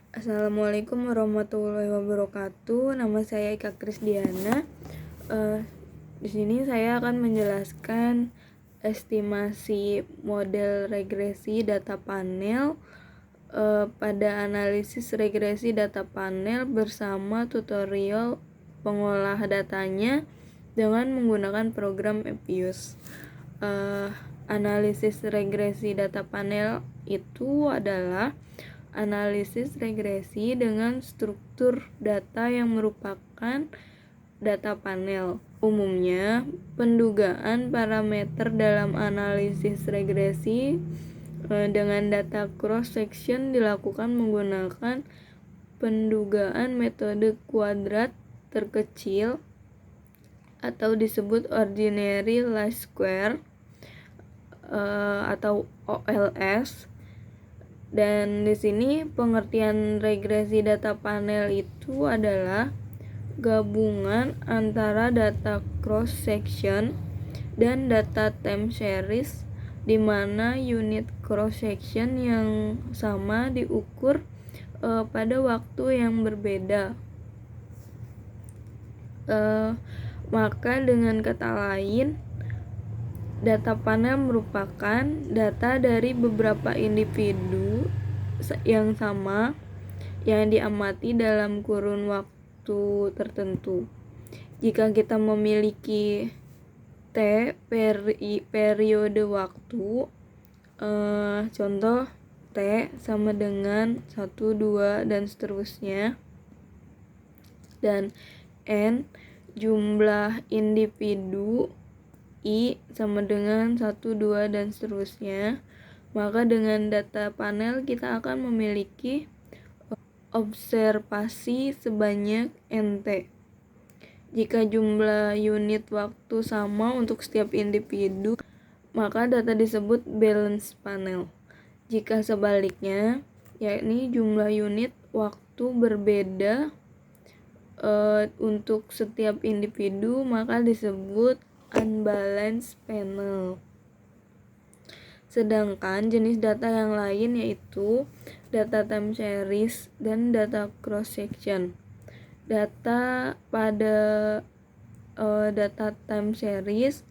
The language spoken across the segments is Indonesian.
Assalamualaikum warahmatullahi wabarakatuh. Nama saya Ika Krisdiana. Di sini saya akan menjelaskan estimasi model regresi data panel pada analisis regresi data panel bersama tutorial pengolah datanya dengan menggunakan program EPIUS. Analisis regresi data panel itu adalah analisis regresi dengan struktur data yang merupakan data panel. Umumnya, pendugaan parameter dalam analisis regresi dengan data cross-section dilakukan menggunakan pendugaan metode kuadrat terkecil atau disebut ordinary least square atau OLS. Dan di sini pengertian regresi data panel itu adalah gabungan antara data cross section dan data time series, di mana unit cross section yang sama diukur pada waktu yang berbeda. Maka dengan kata lain, data panel merupakan data dari beberapa individu yang sama yang diamati dalam kurun waktu tertentu. Jika kita memiliki T periode waktu, contoh T sama dengan 1, 2, dan seterusnya, dan N jumlah individu, I sama dengan 1, 2, dan seterusnya, maka dengan data panel kita akan memiliki observasi sebanyak NT. Jika jumlah unit waktu sama untuk setiap individu, maka data disebut balance panel. Jika sebaliknya, yakni jumlah unit waktu berbeda untuk setiap individu, maka disebut unbalanced panel. Sedangkan jenis data yang lain yaitu data time series dan data cross section. Data pada data time series,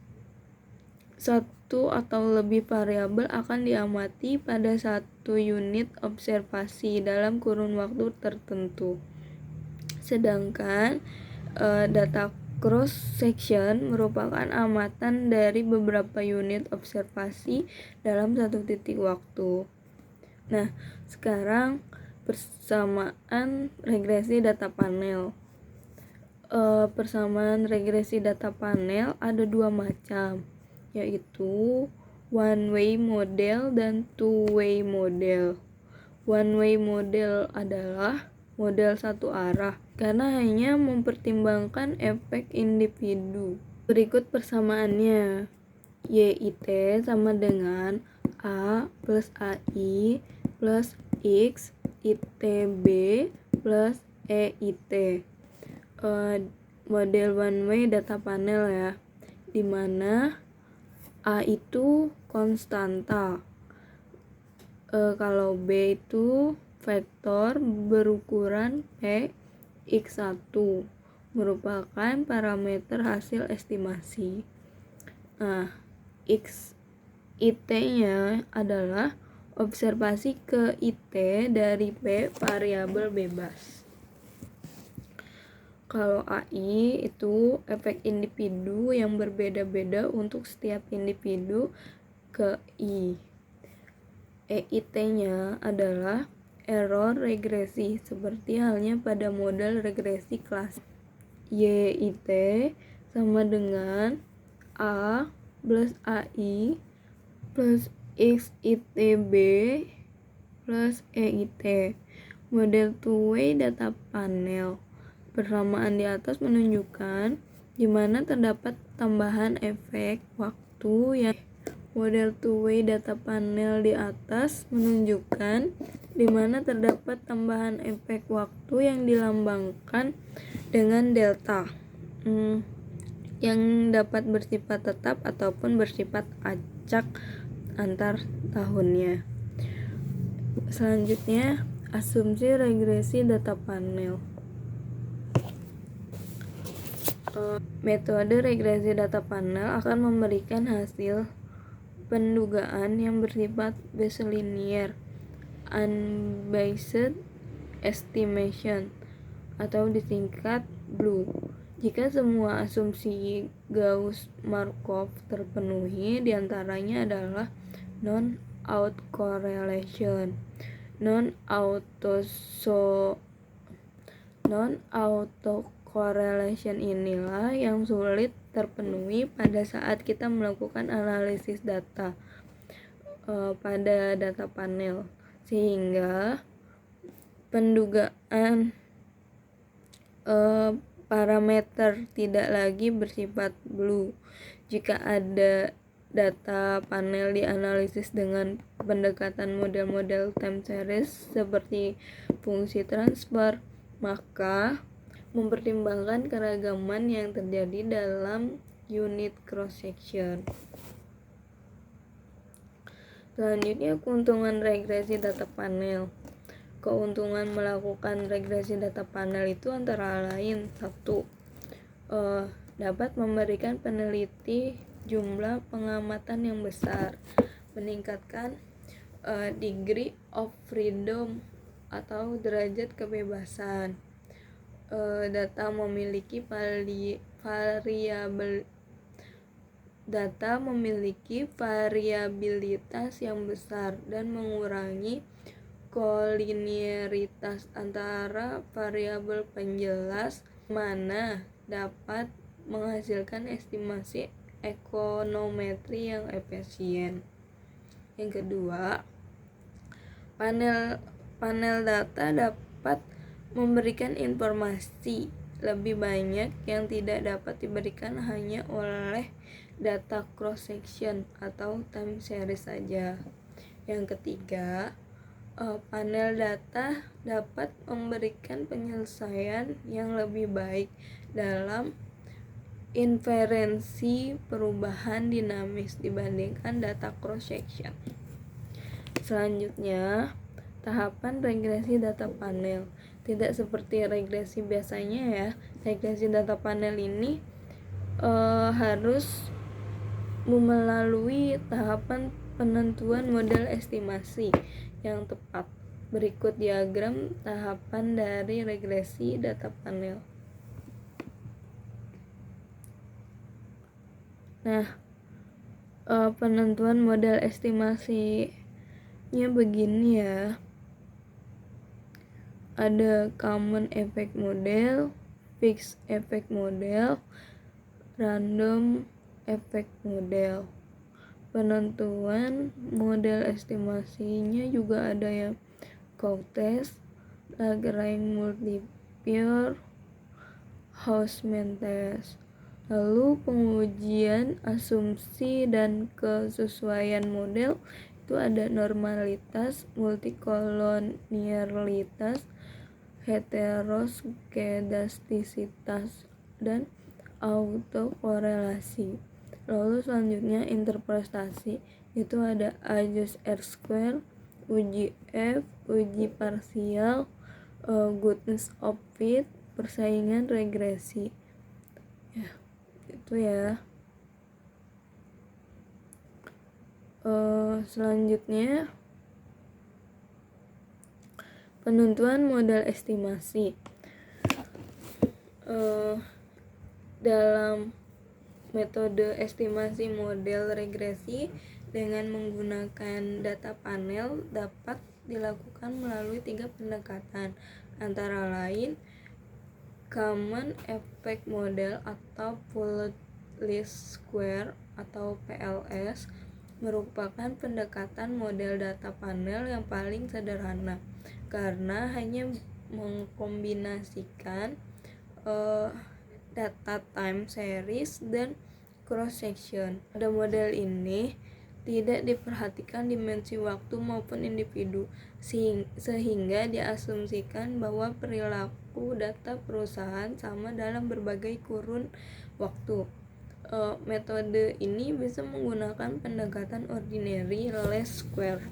satu atau lebih variabel akan diamati pada satu unit observasi dalam kurun waktu tertentu. Sedangkan data cross section merupakan amatan dari beberapa unit observasi dalam satu titik waktu. Nah, sekarang persamaan regresi data panel. Persamaan regresi data panel ada dua macam, yaitu one way model dan two way model. One way model adalah model satu arah karena hanya mempertimbangkan efek individu. Berikut persamaannya. YIT sama dengan A plus AI plus X ITB plus EIT. Model one way data panel ya, dimana A itu konstanta, kalau B itu vektor berukuran P X1 merupakan parameter hasil estimasi. Nah, X IT-nya adalah observasi ke IT dari P variabel bebas. Kalau AI itu efek individu yang berbeda-beda untuk setiap individu ke I. EIT-nya adalah error regresi seperti halnya pada model regresi klasik. YIT sama dengan A plus AI plus XITB plus EIT. Model two-way data panel. Persamaan di atas menunjukkan di mana terdapat tambahan efek waktu yang model two-way data panel di atas menunjukkan di mana terdapat tambahan efek waktu yang dilambangkan dengan delta, yang dapat bersifat tetap ataupun bersifat acak antar tahunnya. Selanjutnya Asumsi regresi data panel. Metode regresi data panel akan memberikan hasil pendugaan yang bersifat Bayes linear unbiased estimation atau disingkat BLEU. Jika semua asumsi Gauss-Markov terpenuhi, diantaranya adalah non-autocorrelation. Non-autocorrelation inilah yang sulit terpenuhi pada saat kita melakukan analisis data pada data panel, sehingga pendugaan parameter tidak lagi bersifat BLEU. Jika ada data panel dianalisis dengan pendekatan model-model time series seperti fungsi transfer, maka mempertimbangkan keragaman yang terjadi dalam unit cross section. Selanjutnya, keuntungan regresi data panel. Keuntungan melakukan regresi data panel itu antara lain: 1. Dapat memberikan peneliti jumlah pengamatan yang besar, meningkatkan degree of freedom atau derajat kebebasan. Data memiliki variabilitas yang besar dan mengurangi koliniaritas antara variabel penjelas, mana dapat menghasilkan estimasi ekonometri yang efisien. Yang kedua, panel data dapat memberikan informasi lebih banyak yang tidak dapat diberikan hanya oleh data cross section atau time series saja. Yang ketiga, panel data dapat memberikan penyelesaian yang lebih baik dalam inferensi perubahan dinamis dibandingkan data cross section. Selanjutnya, tahapan regresi data panel. Tidak seperti regresi biasanya ya. Regresi data panel ini harus melalui tahapan penentuan model estimasi yang tepat. Berikut diagram tahapan dari regresi data panel. Nah, penentuan model estimasinya begini ya. Ada common effect model, fixed effect model, random effect model. Penentuan model estimasinya juga ada yang Coutts, Lagrange multiplier, Hausman test. Lalu pengujian asumsi dan kesesuaian model itu ada normalitas, multikolonialitas, heteroskedastisitas, dan autokorelasi. Lalu selanjutnya interpretasi, itu ada adjust R-square, uji F, uji parsial, goodness of fit, persaingan regresi. Ya, itu ya. Selanjutnya penentuan model estimasi. Dalam metode estimasi model regresi dengan menggunakan data panel dapat dilakukan melalui 3 pendekatan, antara lain common effect model atau pooled least square atau PLS merupakan pendekatan model data panel yang paling sederhana karena hanya mengkombinasikan data time series dan cross section. Pada model ini tidak diperhatikan dimensi waktu maupun individu, sehingga diasumsikan bahwa perilaku data perusahaan sama dalam berbagai kurun waktu. Metode ini bisa menggunakan pendekatan ordinary least square.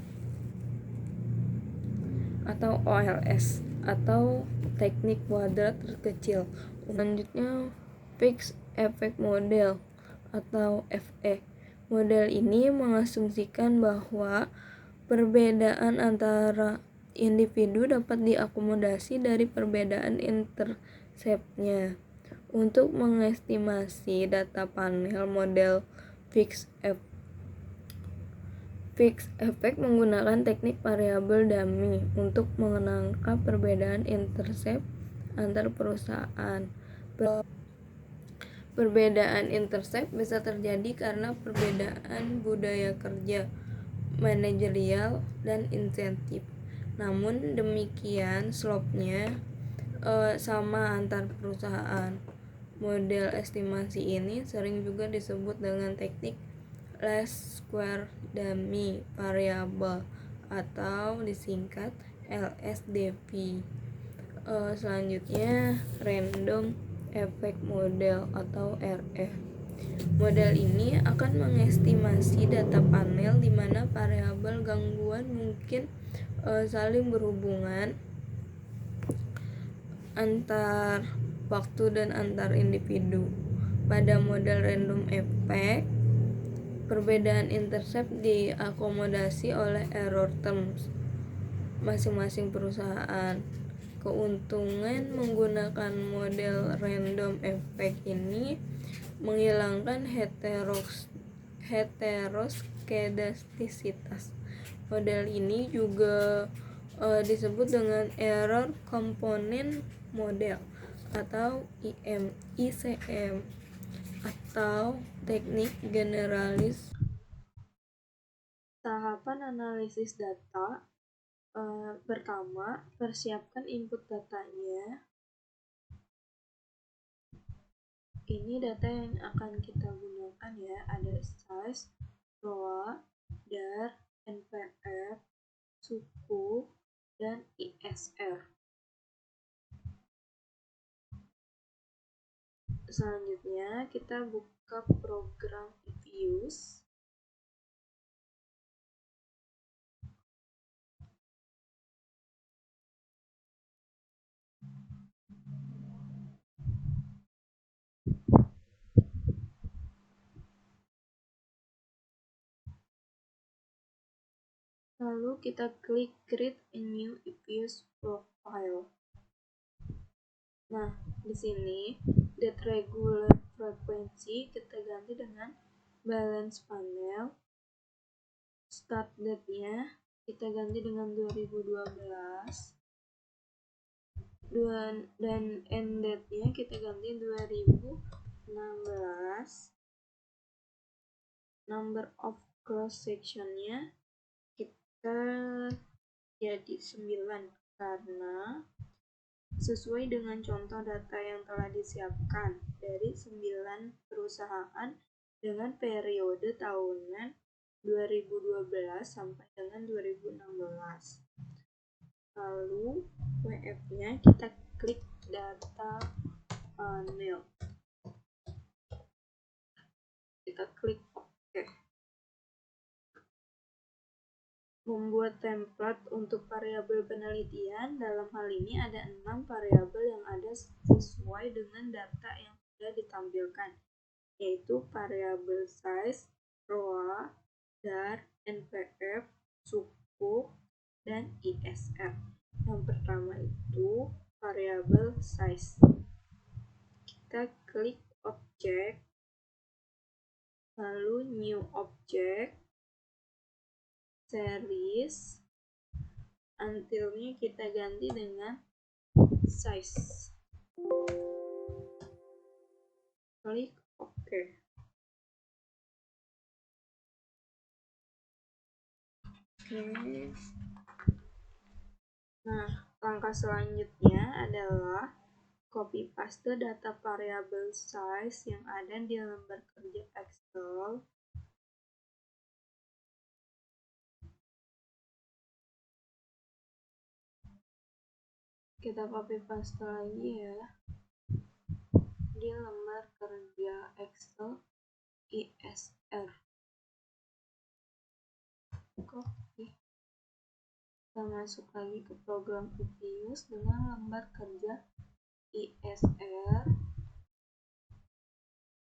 atau OLS atau teknik kuadrat terkecil. Selanjutnya Fixed Effect Model atau FE. Model ini mengasumsikan bahwa perbedaan antara individu dapat diakomodasi dari perbedaan interseptnya. Untuk mengestimasi data panel model Fixed Effect menggunakan teknik variabel dummy untuk menangkap perbedaan intercept antar perusahaan. Perbedaan intercept bisa terjadi karena perbedaan budaya kerja, manajerial, dan insentif. Namun demikian, slope-nya sama antar perusahaan. Model estimasi ini sering juga disebut dengan teknik least square dummy variable atau disingkat LSDV. Selanjutnya random effect model atau RF. Model ini akan mengestimasi data panel di mana variabel gangguan mungkin saling berhubungan antar waktu dan antar individu. Pada model random effect, perbedaan intercept diakomodasi oleh error terms masing-masing perusahaan. Keuntungan menggunakan model random effect ini menghilangkan heteroskedastisitas. Model ini juga disebut dengan error component model atau ICM atau teknik generalis. Tahapan analisis data. Pertama, persiapkan input datanya. Ini data yang akan kita gunakan ya, ada size, ROA, DAR, NPF, suku, dan ISR. Selanjutnya kita buka program Views. Lalu kita klik Create a New Views Profile. Nah, di sini Date Regular Frequency kita ganti dengan Balance Panel. Start date-nya kita ganti dengan 2012. Dan end date-nya kita ganti 2016. Number of cross section-nya kita jadi 9 karena sesuai dengan contoh data yang telah disiapkan dari 9 perusahaan dengan periode tahunan 2012 sampai dengan 2016. Lalu WF-nya kita klik data panel. Kita klik OK. Membuat template untuk variabel penelitian. Dalam hal ini ada 6 variabel yang ada sesuai dengan data yang sudah ditampilkan, yaitu variabel size, ROA, DAR, NPF, suku, dan ISR. Yang pertama itu variabel size. Kita klik object, lalu new object, series, until-nya kita ganti dengan size. Klik OK. Nah, langkah selanjutnya adalah copy paste data variabel size yang ada di lembar kerja Excel. Kita copy paste lagi ya di lembar kerja Excel ISR. Copy. Kita masuk lagi ke program Upius dengan lembar kerja ISR,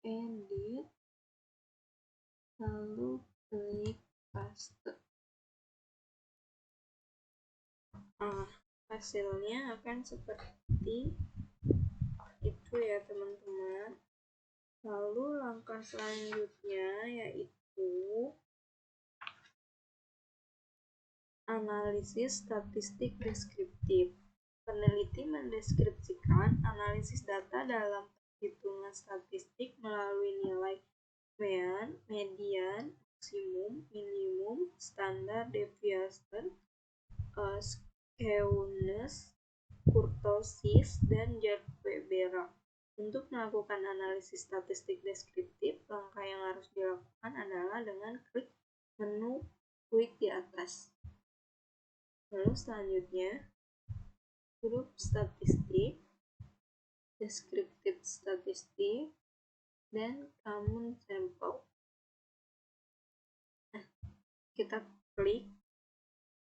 edit, lalu klik paste. Hasilnya akan seperti itu ya teman-teman. Lalu langkah selanjutnya yaitu analisis statistik deskriptif. Peneliti mendeskripsikan analisis data dalam perhitungan statistik melalui nilai mean, median, maksimum, minimum, standar deviation, skewness, kurtosis, dan Jarque-Bera. Untuk melakukan analisis statistik deskriptif, langkah yang harus dilakukan adalah dengan klik menu quick di atas. Lalu selanjutnya, grup statistik, deskriptif statistik, dan common sample. Kita klik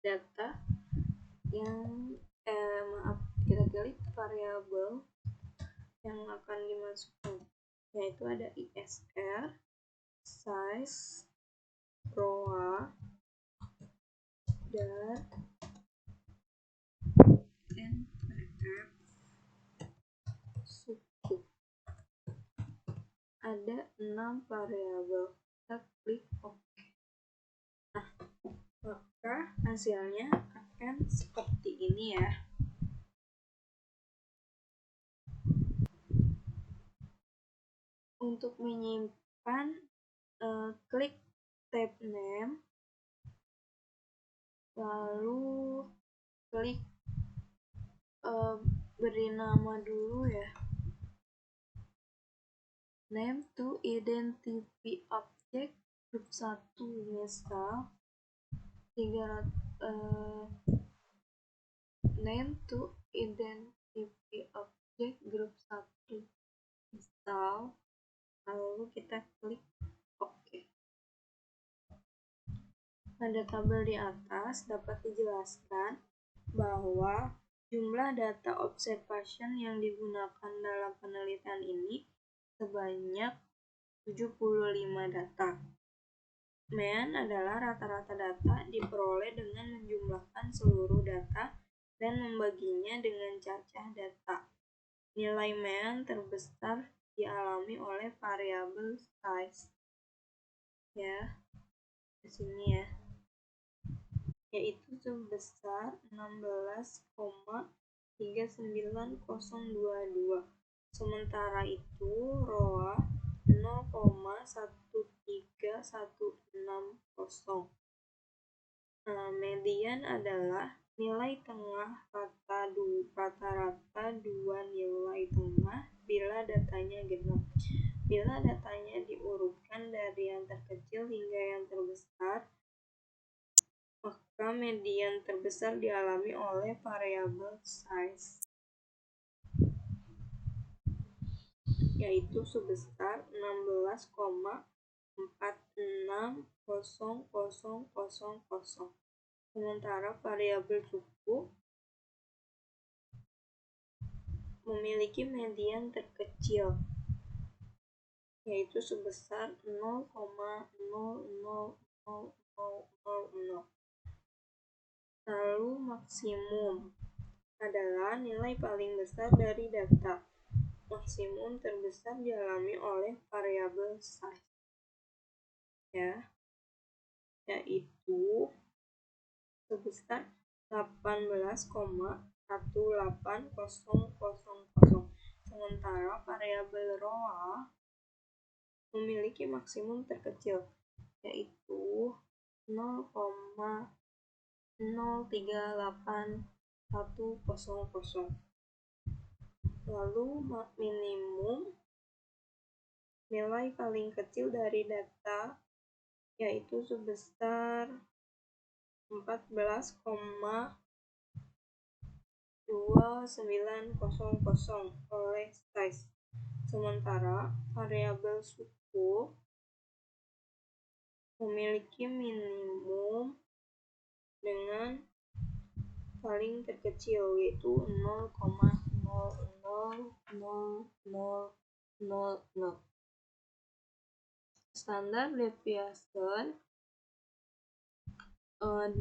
data yang kita klik variabel yang akan dimasukkan, yaitu ada ISR, size, ROA, dan NPF suku. Ada 6 variabel. Kita klik OK. Maka hasilnya akan seperti ini ya. Untuk menyimpan, klik tab name, lalu klik beri nama dulu ya, name to identify object grup 1, misal 300, name to identify object grup 1 misal, lalu kita klik OK. Pada tabel di atas dapat dijelaskan bahwa jumlah data observation yang digunakan dalam penelitian ini sebanyak 75 data. Mean adalah rata-rata data diperoleh dengan menjumlahkan seluruh data dan membaginya dengan cacah data. Nilai mean terbesar dialami oleh variabel size. Ya, di sini ya. Yaitu sebesar 16,39022. Sementara itu ROA 0,13160. Median adalah nilai tengah rata-rata dua nilai tengah bila datanya genap. Bila datanya diurutkan dari yang terkecil hingga yang terbesar, maka median terbesar dialami oleh variabel size, yaitu sebesar 16,46000. Sementara variabel suku memiliki median terkecil, yaitu sebesar 0,000000. Lalu maksimum adalah nilai paling besar dari data. Maksimum terbesar dialami oleh variabel size, ya, yaitu sebesar 18,18000. Sementara variabel ROA memiliki maksimum terkecil, yaitu 0,038100. Lalu minimum nilai paling kecil dari data, yaitu sebesar 14,2900 oleh size. Sementara variabel suku memiliki minimum dengan paling terkecil, yaitu 0,0000000. Standar deviation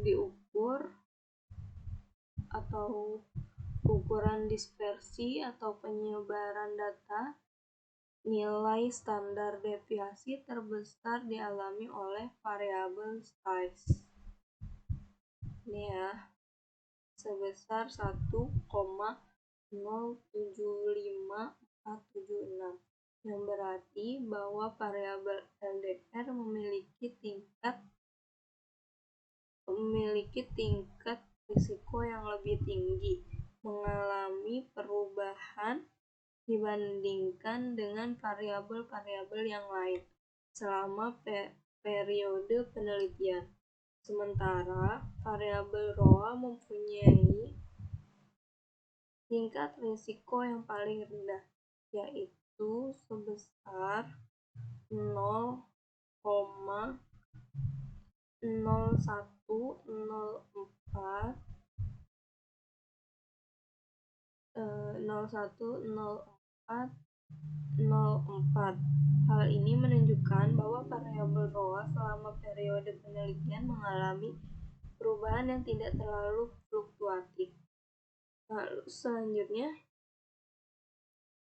diukur atau ukuran dispersi atau penyebaran data. Nilai standar deviasi terbesar dialami oleh variabel size. Ini ya, sebesar 1,075476, yang berarti bahwa variabel LDR memiliki tingkat risiko yang lebih tinggi mengalami perubahan dibandingkan dengan variabel-variabel yang lain selama periode penelitian. Sementara variabel ROA mempunyai tingkat risiko yang paling rendah, yaitu sebesar 0,0104. Hal ini menunjukkan bahwa variabel ROA selama periode penelitian mengalami perubahan yang tidak terlalu fluktuatif. Lalu selanjutnya,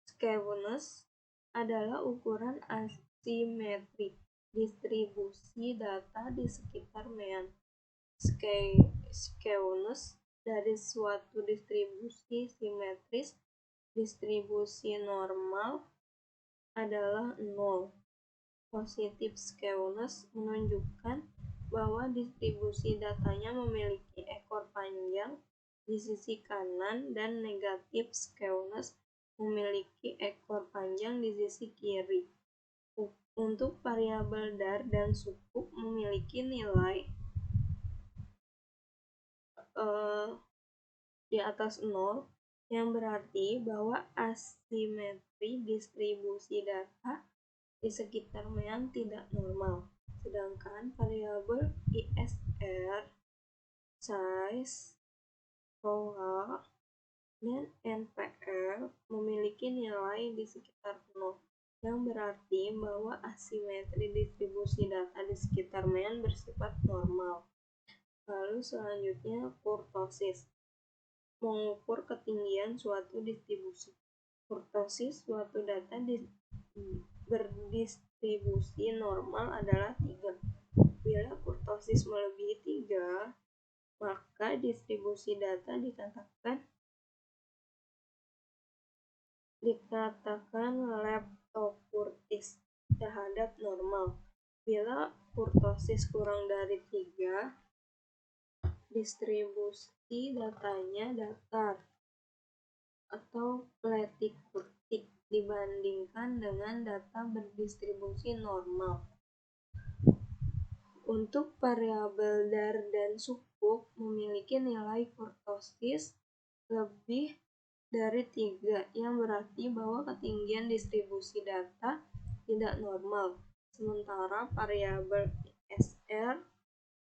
skewness adalah ukuran asimetri distribusi data di sekitar mean. Skewness dari suatu distribusi simetris distribusi normal adalah 0. Positif skewness menunjukkan bahwa distribusi datanya memiliki ekor panjang di sisi kanan dan negatif skewness memiliki ekor panjang di sisi kiri. Untuk variabel dar dan suku memiliki nilai di atas 0, yang berarti bahwa asimetri distribusi data di sekitar mean tidak normal. Sedangkan variabel ISR, size, ROA, dan NPL memiliki nilai di sekitar 0, yang berarti bahwa asimetri distribusi data di sekitar mean bersifat normal. Lalu selanjutnya, kurtosis mengukur ketinggian suatu distribusi. Kurtosis suatu data berdistribusi normal adalah 3. Bila kurtosis melebihi 3, maka distribusi data dikatakan leptokurtis terhadap normal. Bila kurtosis kurang dari 3, distribusi datanya datar atau letikurtik dibandingkan dengan data berdistribusi normal. Untuk variabel dar dan sukuk memiliki nilai kurtosis lebih dari 3, yang berarti bahwa ketinggian distribusi data tidak normal. Sementara variabel ISR,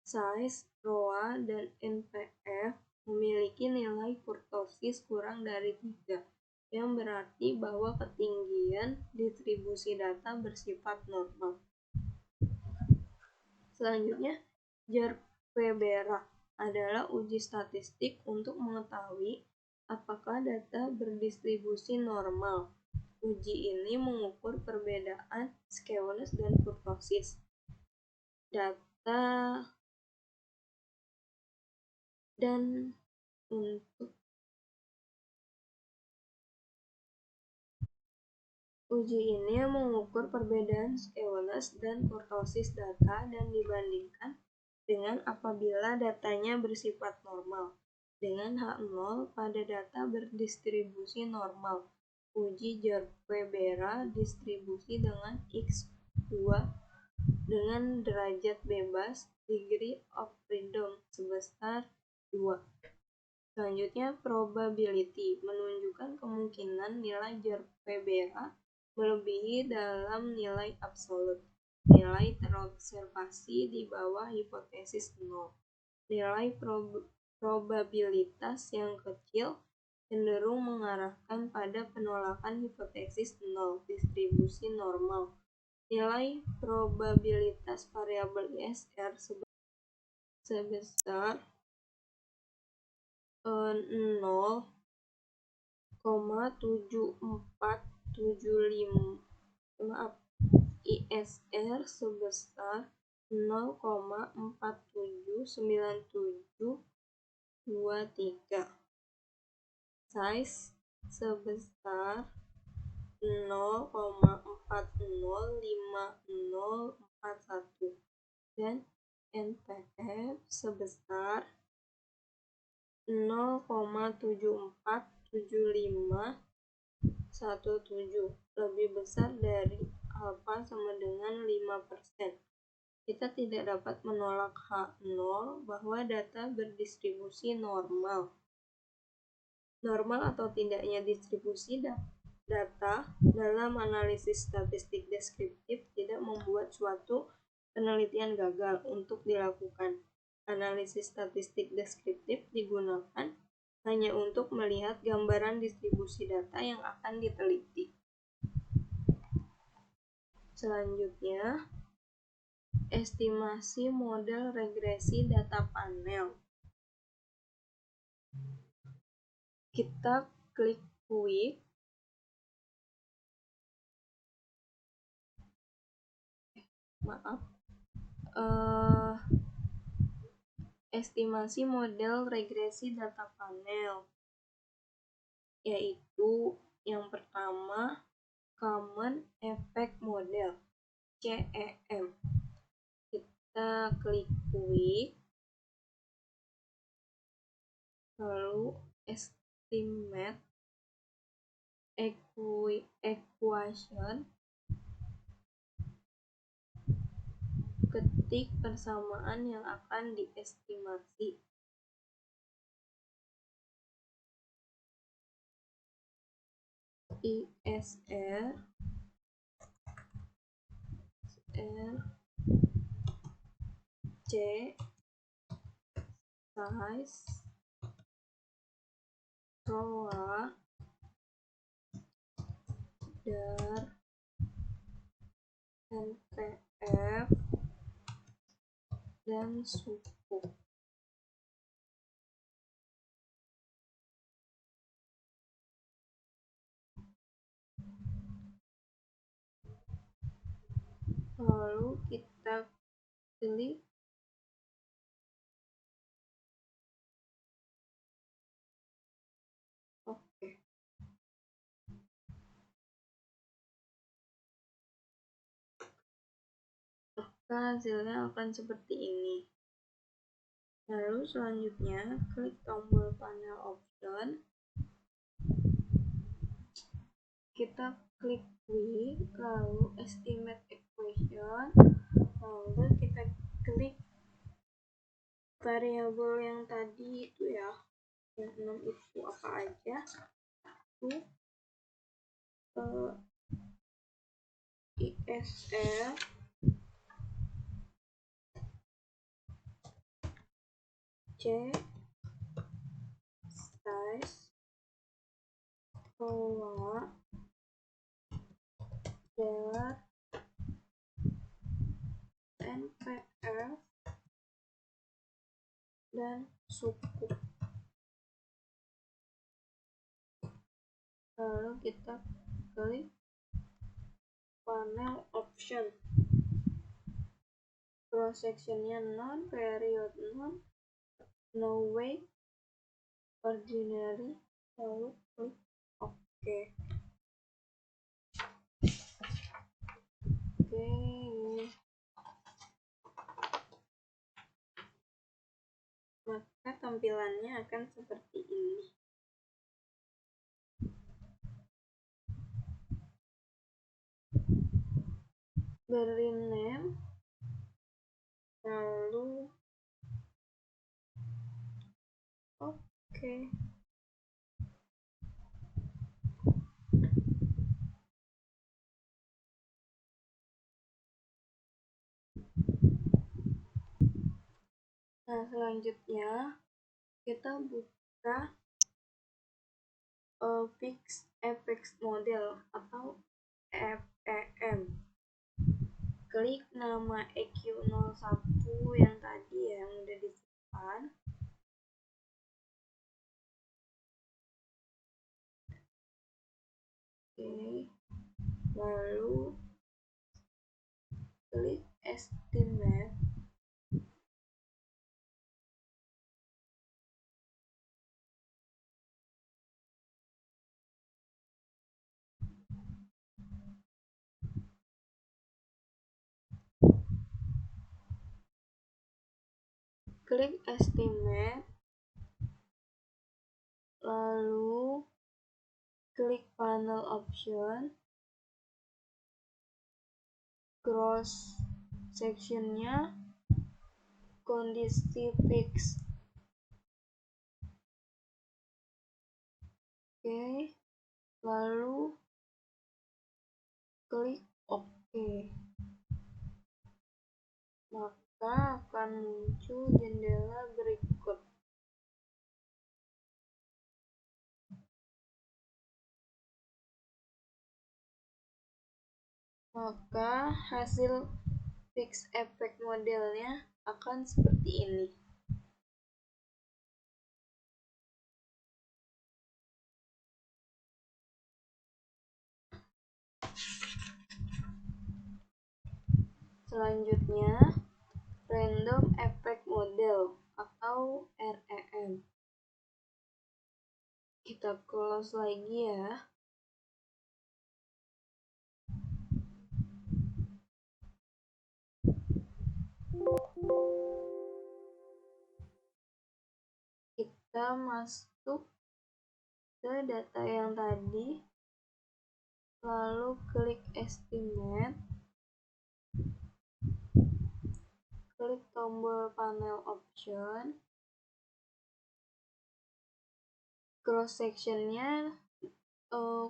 size, ROA, dan NPF memiliki nilai kurtosis kurang dari 3, yang berarti bahwa ketinggian distribusi data bersifat normal. Selanjutnya, Jar-Perbera adalah uji statistik untuk mengetahui apakah data berdistribusi normal. Uji ini mengukur perbedaan skewness dan kurtosis data dan untuk uji ini mengukur perbedaan skewness dan kurtosis data dan dibandingkan dengan apabila datanya bersifat normal dengan H0 pada data berdistribusi normal. Uji Jar-Perbera distribusi dengan X2 dengan derajat bebas degree of freedom sebesar 2. Selanjutnya, probability menunjukkan kemungkinan nilai Jar-Perbera melebihi dalam nilai absolut. Nilai terobservasi di bawah hipotesis 0. Nilai probabilitas yang kecil cenderung mengarahkan pada penolakan hipotesis nol distribusi normal. Nilai probabilitas variabel ISR sebesar 0,7475 ISR sebesar 0,479723, size sebesar 0,405041, dan NPF sebesar 0,747517 lebih besar dari alfa sama dengan 5%. Kita tidak dapat menolak H0 bahwa data berdistribusi normal. Normal atau tidaknya distribusi data dalam analisis statistik deskriptif tidak membuat suatu penelitian gagal untuk dilakukan. Analisis statistik deskriptif digunakan hanya untuk melihat gambaran distribusi data yang akan diteliti. Selanjutnya, estimasi model regresi data panel. Kita klik quick. Estimasi model regresi data panel, yaitu yang pertama Common Effect Model CEM. Kita klik quick, lalu estimate equation, ketik persamaan yang akan diestimasi. ISR C size ROA dar NPF dan suku. Lalu kita pilih oke. Maka hasilnya akan seperti ini. Lalu selanjutnya klik tombol panel option. Kita klik quick, lalu estimate equation, lalu kita klik variabel yang tadi itu ya, yang 6 itu apa aja, itu ISR C size ROA dar NPF dan suku. Lalu kita klik panel option, cross sectionnya non, period non, no weight, ordinary, lalu klik oke. Maka tampilannya akan seperti ini. Beri name, lalu oke. Nah, selanjutnya Kita buka Fixed Effects Model atau FEM. Klik nama EQ01 yang tadi yang udah disimpan. Oke. Lalu klik Estimate. Klik Estimate. Lalu klik Panel Option. Cross sectionnya kondisi fix. Oke, lalu klik OK. Maka akan muncul jendela berikut. Maka hasil fix effect modelnya akan seperti ini. Selanjutnya, Random Effect Model atau REM. Kita close lagi ya. Kita masuk ke data yang tadi, lalu klik Estimate, klik tombol Panel Option, cross sectionnya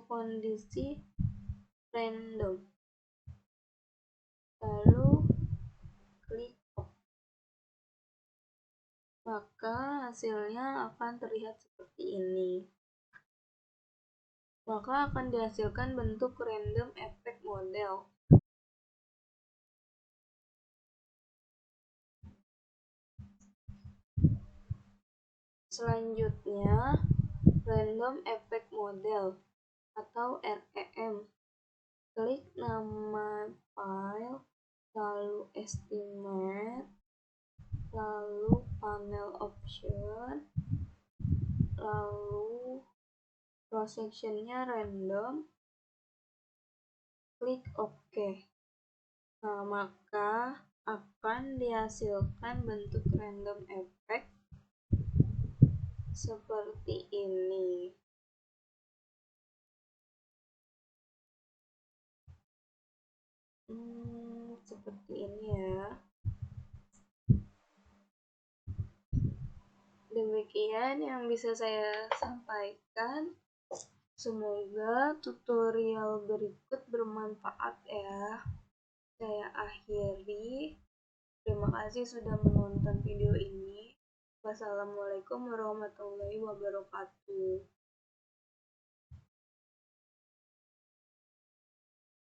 kondisi random, lalu klik OK. Maka hasilnya akan terlihat seperti ini. Maka akan dihasilkan bentuk random effect model. Selanjutnya, Random Effect Model atau REM. Klik nama file, lalu Estimate, lalu Panel Option, lalu cross sectionnya random, klik OK. Nah, maka akan dihasilkan bentuk random effect seperti ini. Seperti ini ya. Demikian yang bisa saya sampaikan. Semoga tutorial berikut bermanfaat ya. Saya akhiri. Terima kasih sudah menonton video ini. Wassalamualaikum warahmatullahi wabarakatuh.